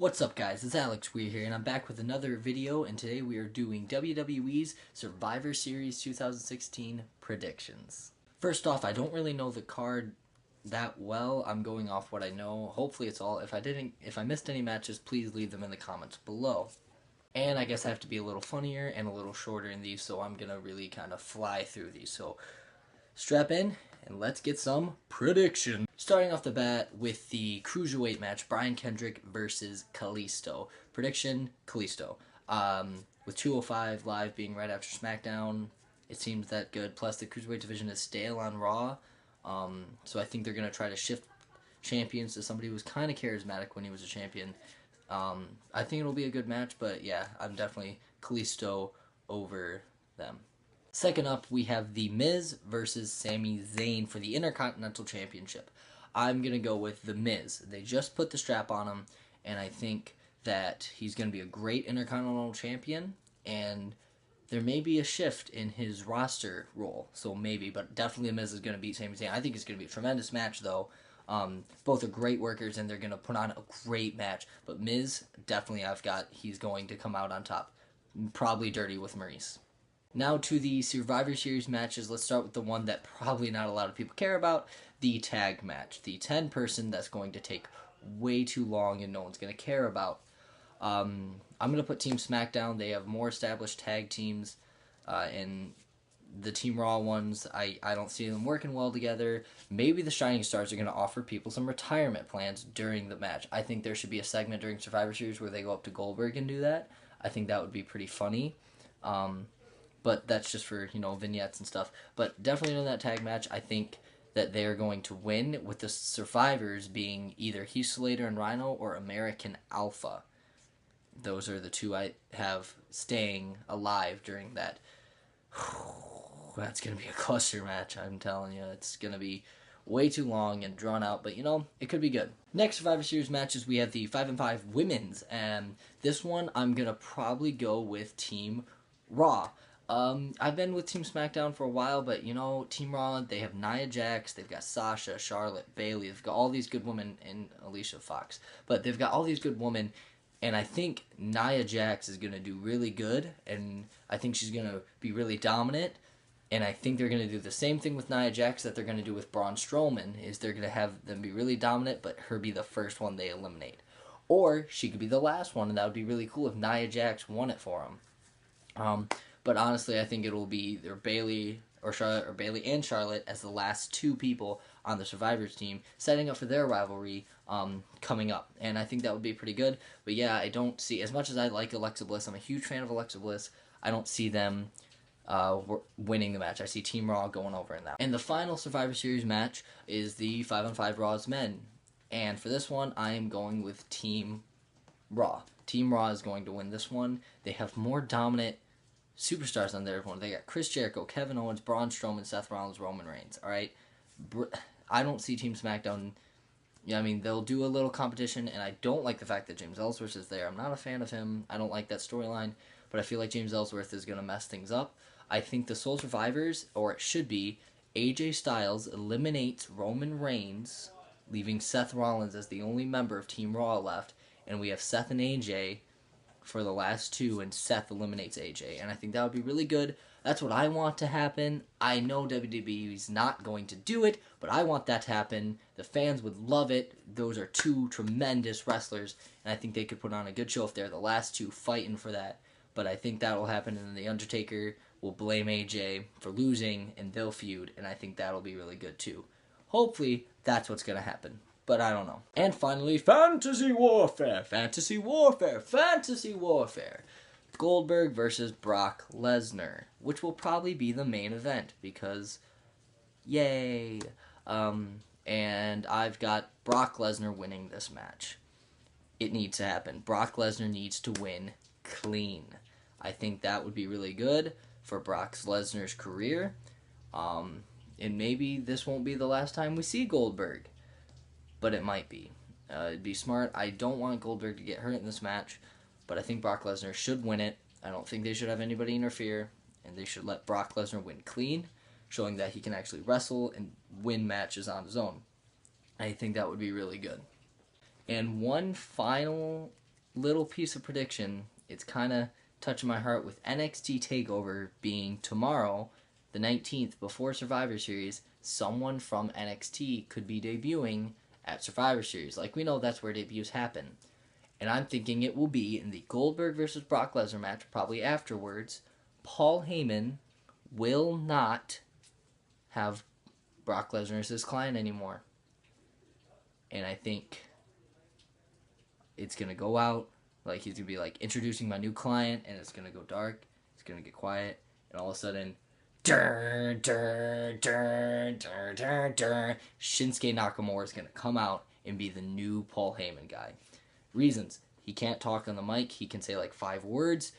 What's up guys, it's Alex Weir here and I'm back with another video, and today we are doing WWE's Survivor Series 2016 predictions. First off, I don't really know the card that well. I'm going off what I know. Hopefully it's all. If I missed any matches, please leave them in the comments below. And I guess I have to be a little funnier and a little shorter in these, so I'm gonna really kind of fly through these. So strap in and let's get some prediction. Starting off the bat with the Cruiserweight match, Brian Kendrick versus Kalisto. Prediction, Kalisto. With 205 Live being right after SmackDown, it seems that good. Plus, the Cruiserweight division is stale on Raw. So I think they're going to try to shift champions to somebody who was kind of charismatic when he was a champion. I think it'll be a good match, but yeah, I'm definitely Kalisto over them. Second up, we have The Miz versus Sami Zayn for the Intercontinental Championship. I'm going to go with The Miz. They just put the strap on him, and I think that he's going to be a great Intercontinental Champion, and there may be a shift in his roster role, so maybe, but definitely The Miz is going to beat Sami Zayn. I think it's going to be a tremendous match, though. Both are great workers, and they're going to put on a great match, but Miz, definitely he's going to come out on top. Probably dirty with Maurice. Now to the Survivor Series matches. Let's start with the one that probably not a lot of people care about, the tag match. The 10-person that's going to take way too long and no one's going to care about. I'm going to put Team SmackDown. They have more established tag teams, and the Team Raw ones, I don't see them working well together. Maybe the Shining Stars are going to offer people some retirement plans during the match. I think there should be a segment during Survivor Series where they go up to Goldberg and do that. I think that would be pretty funny. But that's just for, vignettes and stuff. But definitely in that tag match, I think that they're going to win, with the survivors being either Heath Slater and Rhino or American Alpha. Those are the two I have staying alive during that. That's going to be a cluster match, I'm telling you. It's going to be way too long and drawn out, but it could be good. Next Survivor Series matches, we have the 5-on-5 women's, and this one I'm going to probably go with Team Raw. I've been with Team SmackDown for a while, but, Team Raw, they have Nia Jax, they've got Sasha, Charlotte, Bayley, they've got all these good women, and Alicia Fox, but they've got all these good women, and I think Nia Jax is going to do really good, and I think she's going to be really dominant, and I think they're going to do the same thing with Nia Jax that they're going to do with Braun Strowman, is they're going to have them be really dominant, but her be the first one they eliminate. Or she could be the last one, and that would be really cool if Nia Jax won it for them. But honestly, I think it'll be either Bayley or Charlotte, or Bayley and Charlotte as the last two people on the Survivors team, setting up for their rivalry coming up. And I think that would be pretty good. But yeah, I don't see, as much as I like Alexa Bliss, I'm a huge fan of Alexa Bliss, I don't see them winning the match. I see Team Raw going over in that. And the final Survivor Series match is the 5-on-5 Raw's men. And for this one, I am going with Team Raw. Team Raw is going to win this one. They have more dominant superstars on their one. They got Chris Jericho, Kevin Owens, Braun Strowman, Seth Rollins, Roman Reigns. All right, I don't see Team SmackDown. They'll do a little competition, and I don't like the fact that James Ellsworth is there. I'm not a fan of him. I don't like that storyline, but I feel like James Ellsworth is going to mess things up. I think the sole survivors, or it should be, AJ Styles eliminates Roman Reigns, leaving Seth Rollins as the only member of Team Raw left, and we have Seth and AJ for the last two, and Seth eliminates AJ, and I think that would be really good. That's what I want to happen. I know WWE is not going to do it, but I want that to happen. The fans would love it. Those are two tremendous wrestlers, and I think they could put on a good show if they're the last two fighting for that. But I think that will happen, and then The Undertaker will blame AJ for losing, and they'll feud, and I think that'll be really good too. Hopefully, that's what's going to happen. But I don't know. And finally, Fantasy Warfare. Fantasy Warfare. Fantasy Warfare. Goldberg versus Brock Lesnar, which will probably be the main event because, yay. And I've got Brock Lesnar winning this match. It needs to happen. Brock Lesnar needs to win clean. I think that would be really good for Brock Lesnar's career. And maybe this won't be the last time we see Goldberg, but it might be. It'd be smart. I don't want Goldberg to get hurt in this match, but I think Brock Lesnar should win it. I don't think they should have anybody interfere, and they should let Brock Lesnar win clean, showing that he can actually wrestle and win matches on his own. I think that would be really good. And one final little piece of prediction, it's kind of touching my heart with NXT TakeOver being tomorrow, the 19th, before Survivor Series. Someone from NXT could be debuting at Survivor Series. Like, we know that's where debuts happen. And I'm thinking it will be in the Goldberg versus Brock Lesnar match, probably afterwards. Paul Heyman will not have Brock Lesnar as his client anymore. And I think it's going to go out, like he's going to be like introducing my new client, and it's going to go dark, it's going to get quiet, and all of a sudden, Shinsuke Nakamura is going to come out and be the new Paul Heyman guy. Reasons: he can't talk on the mic, he can say like 5 words.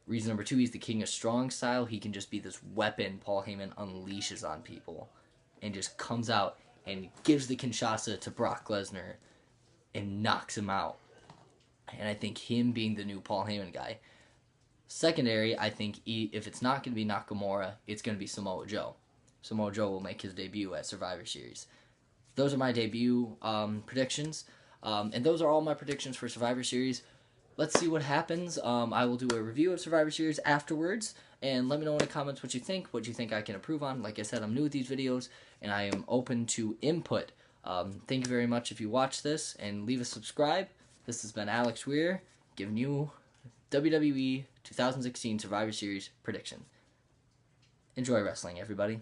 Reason number 2, he's the king of strong style. He can just be this weapon Paul Heyman unleashes on people and just comes out and gives the Kinshasa to Brock Lesnar and knocks him out. And I think him being the new Paul Heyman guy. Secondary, I think if it's not going to be Nakamura, it's going to be Samoa Joe. Samoa Joe will make his debut at Survivor Series. Those are my debut predictions. And those are all my predictions for Survivor Series. Let's see what happens. I will do a review of Survivor Series afterwards, and let me know in the comments what you think I can improve on. Like I said, I'm new with these videos, and I am open to input. Thank you very much if you watched this, and leave a subscribe. This has been Alex Weir, giving you WWE 2016 Survivor Series prediction. Enjoy wrestling, everybody.